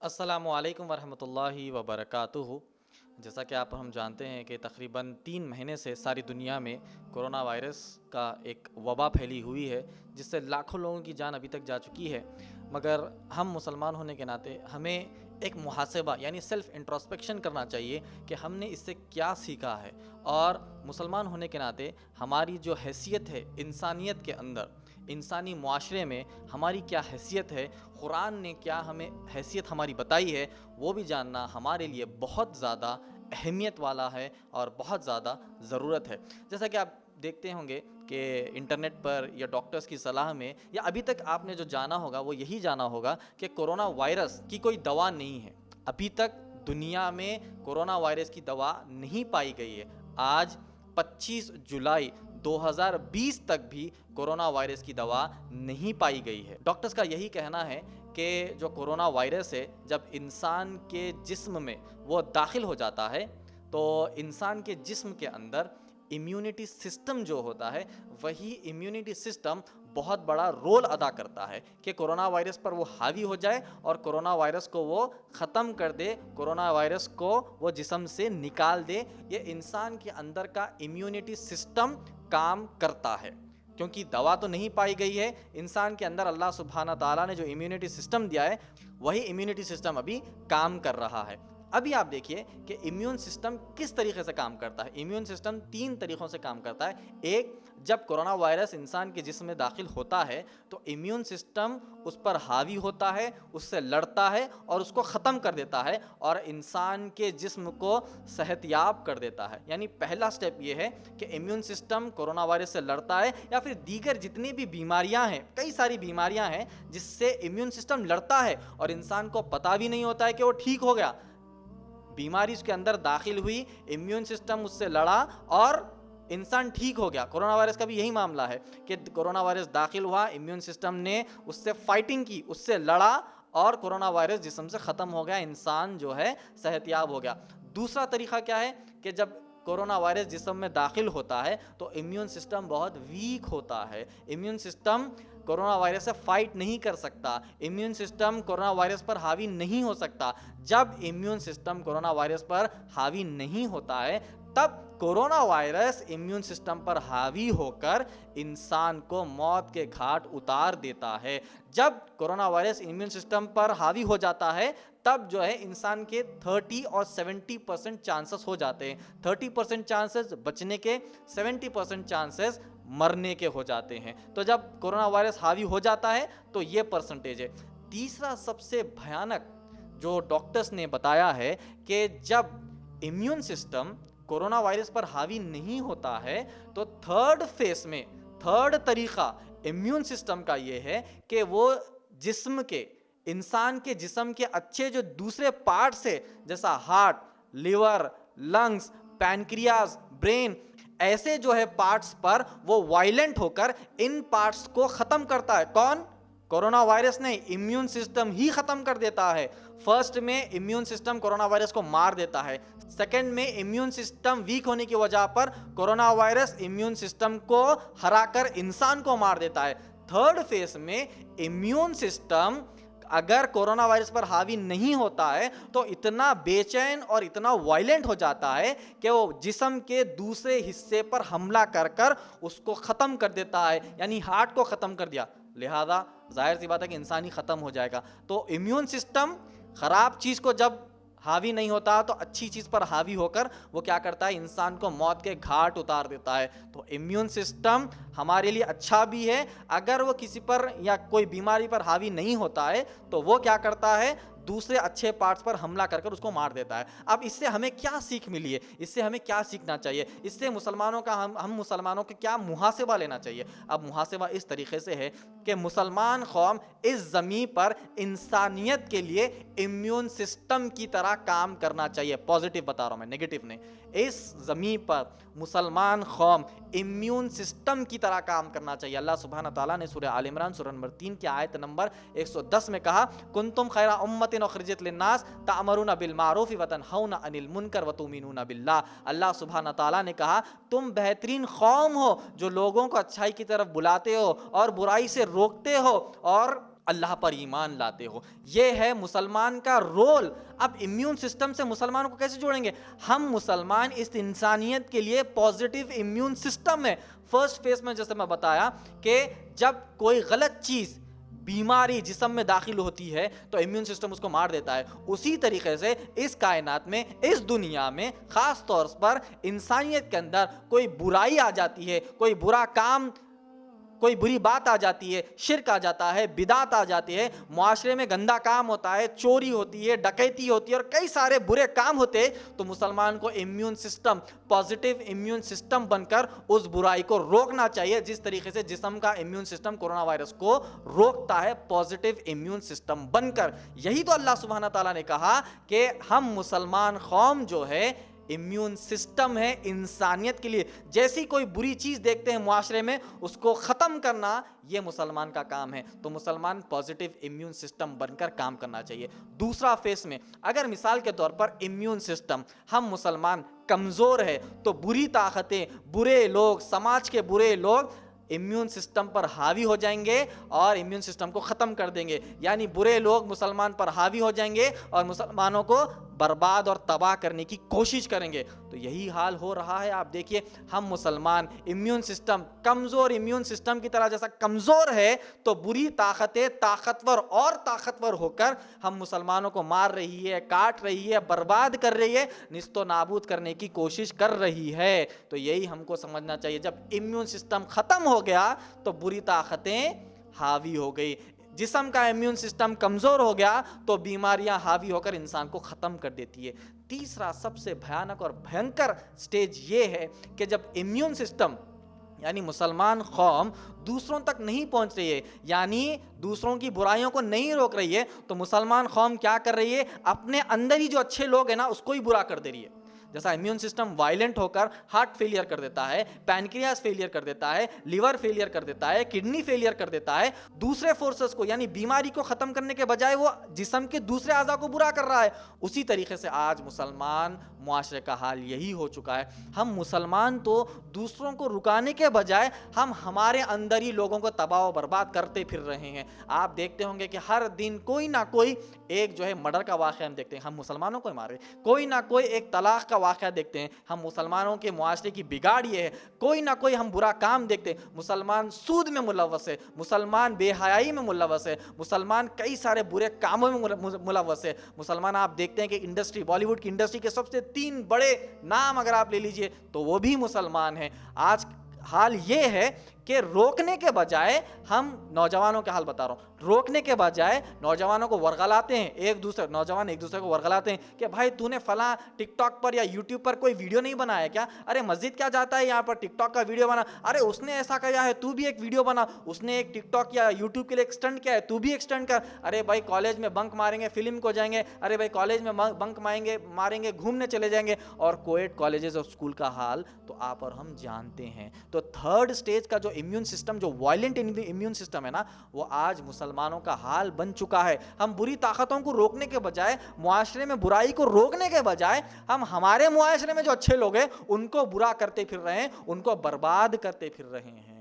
السلام علیکم ورحمۃ اللہ وبرکاتہ۔ جیسا کہ ہم جانتے ہیں کہ تقریباً 3 مہینے سے ساری دنیا میں کرونا وائرس کا ایک وبا پھیلی ہوئی ہے، جس سے لاکھوں لوگوں کی جان ابھی تک جا چکی ہے۔ مگر ہم مسلمان ہونے کے ناطے ہمیں ایک محاسبہ یعنی سیلف انٹروسپیکشن کرنا چاہیے کہ ہم نے اس سے کیا سیکھا ہے، اور مسلمان ہونے کے ناطے ہماری جو حیثیت ہے انسانیت کے اندر، انسانی معاشرے میں ہماری کیا حیثیت ہے، قرآن نے کیا ہمیں حیثیت ہماری بتائی ہے، وہ بھی جاننا ہمارے لیے بہت زیادہ اہمیت والا ہے اور بہت زیادہ ضرورت ہے۔ جیسا کہ آپ دیکھتے ہوں گے کہ انٹرنیٹ پر یا ڈاکٹرز کی صلاح میں یا ابھی تک آپ نے جو جانا ہوگا وہ یہی جانا ہوگا کہ کرونا وائرس کی کوئی دوا نہیں ہے۔ ابھی تک دنیا میں کرونا وائرس کی دوا نہیں پائی گئی ہے۔ آج 25 جولائی 2020 تک بھی کرونا وائرس کی دوا نہیں پائی گئی ہے۔ ڈاکٹرز کا یہی کہنا ہے کہ جو کرونا وائرس ہے جب انسان کے جسم میں وہ داخل ہو جاتا ہے تو انسان کے جسم کے اندر امیونٹی سسٹم جو ہوتا ہے، وہی امیونٹی سسٹم بہت بڑا رول ادا کرتا ہے کہ کرونا وائرس پر وہ حاوی ہو جائے اور کرونا وائرس کو وہ ختم کر دے، کرونا وائرس کو وہ جسم سے نکال دے۔ یہ انسان کے اندر کا امیونٹی سسٹم کام کرتا ہے، کیونکہ دوا تو نہیں پائی گئی ہے۔ انسان کے اندر اللہ سبحانہ تعالیٰ نے جو امیونٹی سسٹم دیا ہے، وہی امیونٹی سسٹم ابھی کام کر رہا ہے۔ ابھی آپ دیکھیے کہ امیون سسٹم کس طریقے سے کام کرتا ہے۔ امیون سسٹم 3 طریقوں سے کام کرتا ہے۔ ایک، جب کرونا وائرس انسان کے جسم میں داخل ہوتا ہے تو امیون سسٹم اس پر حاوی ہوتا ہے، اس سے لڑتا ہے اور اس کو ختم کر دیتا ہے اور انسان کے جسم کو صحت یاب کر دیتا ہے۔ یعنی پہلا سٹیپ یہ ہے کہ امیون سسٹم کرونا وائرس سے لڑتا ہے، یا پھر دیگر جتنی بھی بیماریاں ہیں، کئی ساری بیماریاں ہیں جس سے امیون سسٹم لڑتا ہے اور انسان کو پتہ بھی نہیں ہوتا ہے کہ وہ ٹھیک ہو گیا۔ بیماری اس کے اندر داخل ہوئی، امیون سسٹم اس سے لڑا اور انسان ٹھیک ہو گیا۔ کرونا وائرس کا بھی یہی معاملہ ہے کہ کرونا وائرس داخل ہوا، امیون سسٹم نے اس سے فائٹنگ کی، اس سے لڑا اور کرونا وائرس جسم سے ختم ہو گیا، انسان جو ہے صحت یاب ہو گیا۔ دوسرا طریقہ کیا ہے کہ جب کرونا وائرس جسم میں داخل ہوتا ہے تو امیون سسٹم بہت ویک ہوتا ہے، امیون سسٹم کرونا وائرس سے فائٹ نہیں کر سکتا، امیون سسٹم کرونا وائرس پر حاوی نہیں ہو سکتا۔ جب امیون سسٹم کرونا وائرس پر حاوی نہیں ہوتا ہے تب کرونا وائرس امیون سسٹم پر حاوی ہو کر انسان کو موت کے گھاٹ اتار دیتا ہے۔ جب کرونا وائرس امیون سسٹم پر حاوی ہو جاتا ہے تب جو ہے انسان کے 30 اور 70% چانسز ہو جاتے ہیں۔ 30% چانسز بچنے کے، 70% چانسز مرنے کے ہو جاتے ہیں۔ تو جب کرونا وائرس حاوی ہو جاتا ہے تو یہ پرسنٹیج ہے۔ تیسرا سب سے بھیانک جو ڈاکٹرز نے بتایا ہے کہ جب امیون سسٹم کرونا وائرس پر حاوی نہیں ہوتا ہے تو تھرڈ فیز میں، تھرڈ طریقہ امیون سسٹم کا یہ ہے کہ وہ جسم کے، انسان کے جسم کے اچھے جو دوسرے پارٹس ہے جیسا heart, liver, lungs, pancreas, brain, ایسے جو ہے پارٹس پر وہ وائلنٹ ہو کر ان پارٹس کو ختم کرتا ہے۔ کون؟ کرونا وائرس نہیں، امیون سسٹم ہی ختم کر دیتا ہے۔ فرسٹ میں امیون سسٹم کرونا وائرس کو مار دیتا ہے، سیکنڈ میں امیون سسٹم ویک ہونے کی وجہ پر کرونا وائرس امیون سسٹم کو ہرا کر انسان کو مار دیتا ہے۔ تھرڈ فیز میں امیون سسٹم اگر کرونا وائرس پر حاوی نہیں ہوتا ہے تو اتنا بے چین اور اتنا وائلنٹ ہو جاتا ہے کہ وہ جسم کے دوسرے حصے پر حملہ کر کر اس کو ختم کر دیتا ہے، یعنی ہارٹ کو ختم کر دیا۔ لہذا ظاہر سی بات ہے کہ انسان ہی ختم ہو جائے گا۔ تو امیون سسٹم خراب چیز کو جب حاوی نہیں ہوتا تو اچھی چیز پر حاوی ہو کر وہ کیا کرتا ہے؟ انسان کو موت کے گھاٹ اتار دیتا ہے۔ تو امیون سسٹم ہمارے لیے اچھا بھی ہے، اگر وہ کسی پر یا کوئی بیماری پر حاوی نہیں ہوتا ہے تو وہ کیا کرتا ہے؟ دوسرے اچھے پارٹس پر حملہ کر کر اس کو مار دیتا ہے۔ اب اس سے ہمیں کیا سیکھ ملی ہے؟ اس سے ہمیں کیا سیکھنا چاہیے؟ اس سے مسلمانوں کا ہم مسلمانوں کے کیا محاسبہ لینا چاہیے؟ اب محاسبہ اس طریقے سے ہے کہ مسلمان قوم اس زمین پر انسانیت کے لیے امیون سسٹم کی طرح کام کرنا چاہیے۔ پازیٹیو بتا رہا ہوں میں، نیگیٹو نہیں۔ اس زمین پر مسلمان قوم امیون سسٹم کی طرح کام کرنا چاہیے۔ اللہ سبحانہ تعالیٰ نے سورہ آل عمران سورہ نمبر 3 کی آیت نمبر 110 میں کہا، کنتم خیر امۃ اخرجت للناس تأمرون بالمعروف وتنہون عن المنکر وتؤمنون باللہ۔ اللہ سبحانہ تعالیٰ نے کہا تم بہترین قوم ہو جو لوگوں کو اچھائی کی طرف بلاتے ہو اور برائی سے روکتے ہو اور اللہ پر ایمان لاتے ہو. یہ ہے مسلمان کا رول. اب امیون سسٹم سے مسلمانوں کو کیسے جوڑیں گے؟ ہم مسلمان اس انسانیت کے لیے پازیٹیو امیون سسٹم ہے. فرسٹ فیز میں جیسے میں بتایا کہ جب کوئی غلط چیز بیماری جسم میں داخل ہوتی ہے تو امیون سسٹم اس کو مار دیتا ہے. اسی طریقے سے اس کائنات میں، اس دنیا میں، خاص طور پر انسانیت کے اندر کوئی برائی آ جاتی ہے، کوئی برا کام، کوئی بری بات آ جاتی ہے، شرک آ جاتا ہے، بدعت آ جاتی ہے، معاشرے میں گندا کام ہوتا ہے، چوری ہوتی ہے، ڈکیتی ہوتی ہے اور کئی سارے برے کام ہوتے ہیں، تو مسلمان کو immune system, positive immune system بن کر اس برائی کو روکنا چاہیے، جس طریقے سے جسم کا امیون سسٹم کورونا وائرس کو روکتا ہے، پازیٹیو امیون سسٹم بن کر. یہی تو اللہ سبحانہ تعالیٰ نے کہا کہ ہم مسلمان قوم جو ہے امیون سسٹم ہے انسانیت کے لیے. جیسی کوئی بری چیز دیکھتے ہیں معاشرے میں، اس کو ختم کرنا یہ مسلمان کا کام ہے. تو مسلمان پازیٹیو امیون سسٹم بن کر کام کرنا چاہیے. دوسرا فیس میں اگر مثال کے طور پر امیون سسٹم ہم مسلمان کمزور ہے تو بری طاقتیں، برے لوگ، سماج کے برے لوگ امیون سسٹم پر حاوی ہو جائیں گے اور امیون سسٹم کو ختم کر دیں گے. یعنی برے لوگ مسلمان پر حاوی ہو جائیں گے اور مسلمانوں کو برباد اور تباہ کرنے کی کوشش کریں گے. تو یہی حال ہو رہا ہے. آپ دیکھیے ہم مسلمان امیون سسٹم کمزور، امیون سسٹم کی طرح جیسا کمزور ہے تو بری طاقتیں طاقتور اور طاقتور ہو کر ہم مسلمانوں کو مار رہی ہے، کاٹ رہی ہے، برباد کر رہی ہے، نیست و نابود کرنے کی کوشش کر رہی ہے. تو یہی ہم کو سمجھنا چاہیے. جب امیون سسٹم ختم ہو گیا تو بری طاقتیں حاوی ہو گئی. جسم کا امیون سسٹم کمزور ہو گیا تو بیماریاں حاوی ہو کر انسان کو ختم کر دیتی ہے. تیسرا سب سے بھیانک اور بھینکر سٹیج یہ ہے کہ جب امیون سسٹم یعنی مسلمان قوم دوسروں تک نہیں پہنچ رہی ہے، یعنی دوسروں کی برائیوں کو نہیں روک رہی ہے، تو مسلمان قوم کیا کر رہی ہے؟ اپنے اندر ہی جو اچھے لوگ ہیں نا اس کو ہی برا کر دے رہی ہے. جیسا امیون سسٹم وائلنٹ ہو کر ہارٹ فیلئر کر دیتا ہے، پینکریاس فیلئر کر دیتا ہے، لیور فیلئر کر دیتا ہے، کڈنی فیلئر کر دیتا ہے، دوسرے فورسز کو یعنی بیماری کو ختم کرنے کے بجائے وہ جسم کے دوسرے اعضاء کو برا کر رہا ہے. اسی طریقے سے آج مسلمان معاشرے کا حال یہی ہو چکا ہے. ہم مسلمان تو دوسروں کو رکانے کے بجائے ہم ہمارے اندر ہی لوگوں کو تباہ و برباد کرتے پھر رہے ہیں. آپ دیکھتے ہوں گے کہ ہر دن کوئی نہ کوئی ایک جو ہے مرڈر کا واقعہ ہم دیکھتے ہیں، ہم مسلمانوں کو مارے. کوئی نہ کوئی ایک طلاق کا واقعہ دیکھتے ہیں، ہم مسلمانوں کے معاشرے کی بگاڑ یہ ہے. کوئی نہ کوئی ہم برا کام دیکھتے ہیں، مسلمان سود میں ملوث ہے، مسلمان بے حیائی میں ملوث ہے، مسلمان کئی سارے برے کاموں میں ملوث ہے. مسلمان آپ دیکھتے ہیں کہ انڈسٹری، بالی ووڈ کی انڈسٹری کے سب سے 3 بڑے نام اگر آپ لے لیجئے تو وہ بھی مسلمان ہیں. آج حال یہ ہے کہ روکنے کے بجائے ہم نوجوانوں کے حال بتا رہا ہوں، روکنے کے بجائے نوجوانوں کو ورغلاتے ہیں، نوجوان ایک دوسرے کو ورغلاتے ہیں کہ بھائی تو نے فلاں ٹک ٹاک پر یا یوٹیوب پر کوئی ویڈیو نہیں بنایا کیا؟ ارے مسجد کیا جاتا ہے یہاں پر ٹک ٹاک کا ویڈیو بنا، ارے اس نے ایسا کیا ہے تو بھی ایک ویڈیو بنا، اس نے ایک ٹک ٹاک یا یوٹیوب کے لیے ایک اسٹنٹ کیا ہے تو بھی ایک اسٹنٹ کر. ارے بھائی کالج میں بنک ماریں گے فلم کو جائیں گے، ارے بھائی کالج میں بنک ماریں گے گھومنے چلے جائیں گے. اور کویڈ کالجز اور اسکول کا حال تو آپ اور ہم جانتے ہیں. تو تھرڈ سٹیج کا جو امیون سسٹم، جو وائلنٹ امیون سسٹم ہے نا، وہ آج مسلمانوں کا حال بن چکا ہے. ہم بری طاقتوں کو روکنے کے بجائے، معاشرے میں برائی کو روکنے کے بجائے ہم ہمارے معاشرے میں جو اچھے لوگ ہیں ان کو برا کرتے پھر رہے ہیں، ان کو برباد کرتے پھر رہے ہیں.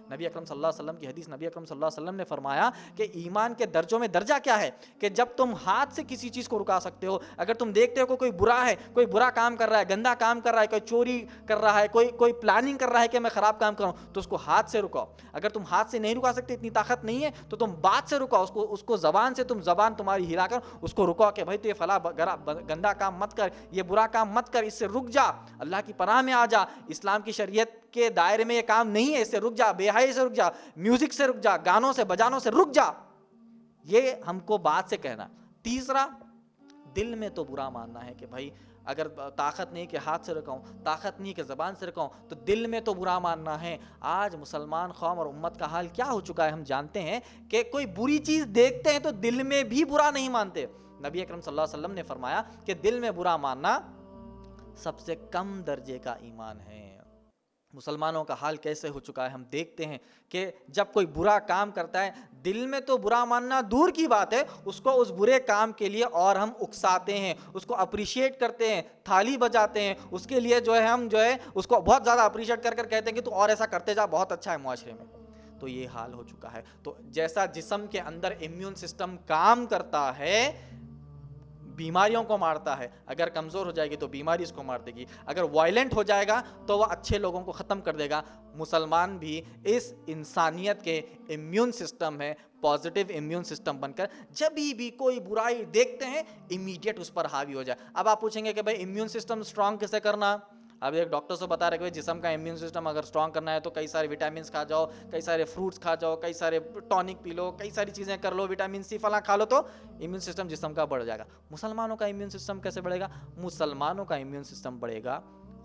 نبی اکرم صلی اللہ علیہ وسلم کی حدیث، نبی اکرم صلی اللہ علیہ وسلم نے فرمایا کہ ایمان کے درجوں میں درجہ کیا ہے کہ جب تم ہاتھ سے کسی چیز کو رکا سکتے ہو. اگر تم دیکھتے ہو کہ کوئی برا ہے، کوئی برا کام کر رہا ہے، گندا کام کر رہا ہے، کوئی چوری کر رہا ہے، کوئی پلاننگ کر رہا ہے کہ میں خراب کام کروں، تو اس کو ہاتھ سے رکاؤ. اگر تم ہاتھ سے نہیں رکا سکتے، اتنی طاقت نہیں ہے، تو تم بات سے رکاؤ اس کو زبان سے، زبان تمہاری ہلا کر اس کو رکاؤ کہ بھائی تو یہ فلاں گندا کام مت کر، یہ برا کام مت کر، اس سے رک جا، اللہ کی پناہ میں آ جا، اسلام کی شریعت کے دائرے میں یہ کام نہیں ہے، اس سے رک جا، بے حیائی سے رک جا، میوزک سے رک جا، گانوں سے بجانوں سے رک جا. یہ ہم کو بات سے کہنا. تیسرا، دل میں تو برا ماننا ہے کہ بھائی اگر طاقت نہیں کہ ہاتھ سے رکاؤں، طاقت نہیں کہ زبان سے رکاؤں، تو دل میں تو برا ماننا ہے. آج مسلمان قوم اور امت کا حال کیا ہو چکا ہے ہم جانتے ہیں کہ کوئی بری چیز دیکھتے ہیں تو دل میں بھی برا نہیں مانتے. نبی اکرم صلی اللہ علیہ وسلم نے فرمایا کہ دل میں برا ماننا سب سے کم درجے کا ایمان ہے. مسلمانوں کا حال کیسے ہو چکا ہے ہم دیکھتے ہیں کہ جب کوئی برا کام کرتا ہے، دل میں تو برا ماننا دور کی بات ہے، اس کو اس برے کام کے لیے اور ہم اکساتے ہیں، اس کو اپریشیٹ کرتے ہیں، تھالی بجاتے ہیں، اس کے لیے جو ہے ہم جو ہے اس کو بہت زیادہ اپریشیٹ کر کہتے ہیں کہ تو اور ایسا کرتے جا، بہت اچھا ہے معاشرے میں. تو یہ حال ہو چکا ہے. تو جیسا جسم کے اندر امیون سسٹم کام کرتا ہے، بیماریوں کو مارتا ہے، اگر کمزور ہو جائے گی تو بیماری اس کو مار دے گی، اگر وائلنٹ ہو جائے گا تو وہ اچھے لوگوں کو ختم کر دے گا. مسلمان بھی اس انسانیت کے امیون سسٹم ہے، پازیٹیو امیون سسٹم بن کر جب بھی کوئی برائی دیکھتے ہیں امیڈیٹ اس پر حاوی ہو جائے. اب آپ پوچھیں گے کہ بھائی امیون سسٹم اسٹرانگ کیسے کرنا؟ اب ایک ڈاکٹر سے بتا رہے کہ جسم کا امیون سسٹم اگر اسٹرانگ کرنا ہے تو کئی سارے وٹامنس کھا جاؤ، کئی سارے فروٹس کھا جاؤ، کئی سارے ٹونک پی لو، کئی ساری چیزیں کر لو، وٹامن سی فلاں کھا لو تو امیون سسٹم جسم کا بڑھ جائے گا. مسلمانوں کا امیون سسٹم کیسے بڑھے گا؟ مسلمانوں کا امیون سسٹم بڑھے گا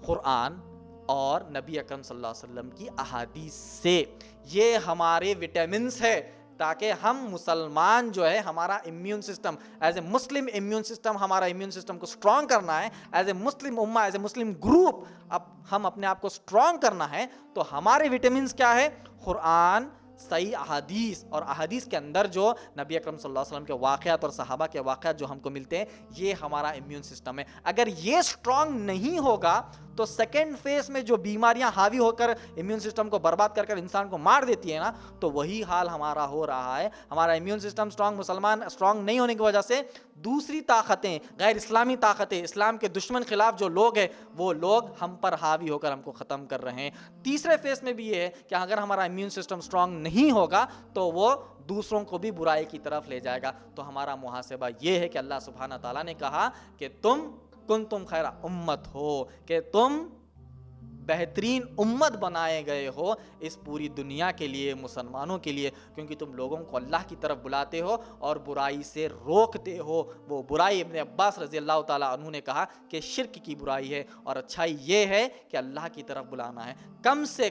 قرآن اور نبی اکرم صلی اللہ علیہ وسلم کی احادیث سے. یہ ہمارے وٹامنس ہے تاکہ ہم مسلمان جو ہے ہمارا immune system as a Muslim immune system, ہمارا امیون سسٹم کو اسٹرانگ کرنا ہے ایز اے مسلم امہ، ایز اے مسلم گروپ. اب ہم اپنے آپ کو اسٹرانگ کرنا ہے تو ہمارے وٹامنس کیا ہے؟ قرآن، صحیح احادیث، اور احادیث کے اندر جو نبی اکرم صلی اللہ علیہ وسلم کے واقعات اور صحابہ کے واقعات جو ہم کو ملتے ہیں، یہ ہمارا امیون سسٹم ہے. اگر یہ اسٹرانگ نہیں ہوگا تو سیکنڈ فیز میں جو بیماریاں حاوی ہو کر امیون سسٹم کو برباد کر انسان کو مار دیتی ہے نا، تو وہی حال ہمارا ہو رہا ہے. ہمارا امیون سسٹم اسٹرانگ، مسلمان اسٹرانگ نہیں ہونے کی وجہ سے دوسری طاقتیں، غیر اسلامی طاقتیں، اسلام کے دشمن خلاف جو لوگ ہیں وہ لوگ ہم پر حاوی ہو کر ہم کو ختم کر رہے ہیں. تیسرے فیز میں بھی یہ ہے کہ اگر ہمارا امیون سسٹم اسٹرانگ نہیں ہوگا تو وہ دوسروں کو بھی برائی کی طرف لے جائے گا. تو ہمارا محاسبہ یہ ہے کہ اللہ سبحانہ تعالیٰ نے کہا کہ تم کنتم خیر امت ہو، کہ تم بہترین امت بنائے گئے ہو اس پوری دنیا کے لیے، مسلمانوں کے لیے، کیونکہ تم لوگوں کو اللہ کی طرف بلاتے ہو اور برائی سے روکتے ہو. وہ برائی ابن عباس رضی اللہ تعالیٰ عنہ نے کہا کہ شرک کی برائی ہے، اور اچھائی یہ ہے کہ اللہ کی طرف بلانا ہے. کم سے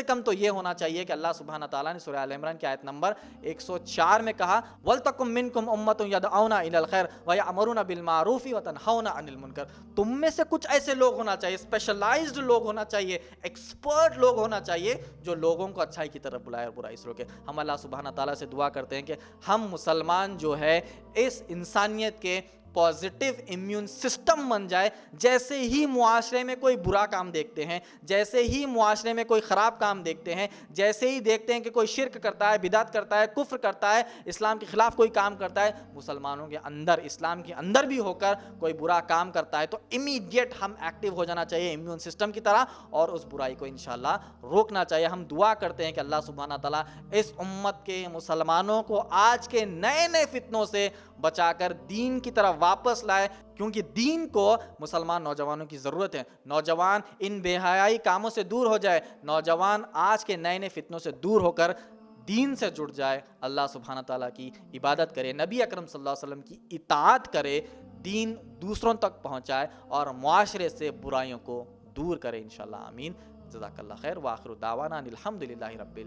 کم تو یہ ہونا چاہیے کہ اللہ سبحانہ تعالیٰ نے سورہ آل عمران کی آیت نمبر 104 میں کہا وَلْتَكُن مِّنكُمْ أُمَّةٌ يَدْعُونَ إِلَى الْخَيْرِ وَيَأْمُرُونَ بِالْمَعْرُوفِ وَتَنْهَوْنَ عَنِ الْمُنكَرِ. تم میں سے کچھ ایسے لوگ ہونا چاہیے، اسپیشلائزڈ لوگ ہونا چاہیے، ایکسپرٹ لوگ ہونا چاہیے جو لوگوں کو اچھائی کی طرف بلائے اور برائی سے روکے. ہم اللہ سبحانہ تعالیٰ سے دعا کرتے ہیں کہ ہم مسلمان جو ہے اس انسانیت کے پازیٹیو امیون سسٹم بن جائے. جیسے ہی معاشرے میں کوئی برا کام دیکھتے ہیں، جیسے ہی معاشرے میں کوئی خراب کام دیکھتے ہیں، جیسے ہی دیکھتے ہیں کہ کوئی شرک کرتا ہے، بدعت کرتا ہے، کفر کرتا ہے، اسلام کے خلاف کوئی کام کرتا ہے، مسلمانوں کے اندر، اسلام کے اندر بھی ہو کر کوئی برا کام کرتا ہے تو امیڈیٹ ہم ایکٹیو ہو جانا چاہیے امیون سسٹم کی طرح اور اس برائی کو انشاءاللہ روکنا چاہیے. ہم دعا کرتے ہیں کہ اللہ سبحانہ تعالیٰ اس امت کے مسلمانوں کو آج کے نئے فتنوں سے بچا کر دین کی طرف واپس لائے، کیونکہ دین کو مسلمان نوجوانوں کی ضرورت ہے. نوجوان ان بے حیائی کاموں سے دور ہو جائے، نوجوان آج کے نئے فتنوں سے دور ہو کر دین سے جڑ جائے، اللہ سبحانہ تعالیٰ کی عبادت کرے، نبی اکرم صلی اللہ علیہ وسلم کی اطاعت کرے، دین دوسروں تک پہنچائے اور معاشرے سے برائیوں کو دور کرے انشاءاللہ. آمین. جزاک اللہ خیر. وآخر دعوانا ان الحمد للہ رب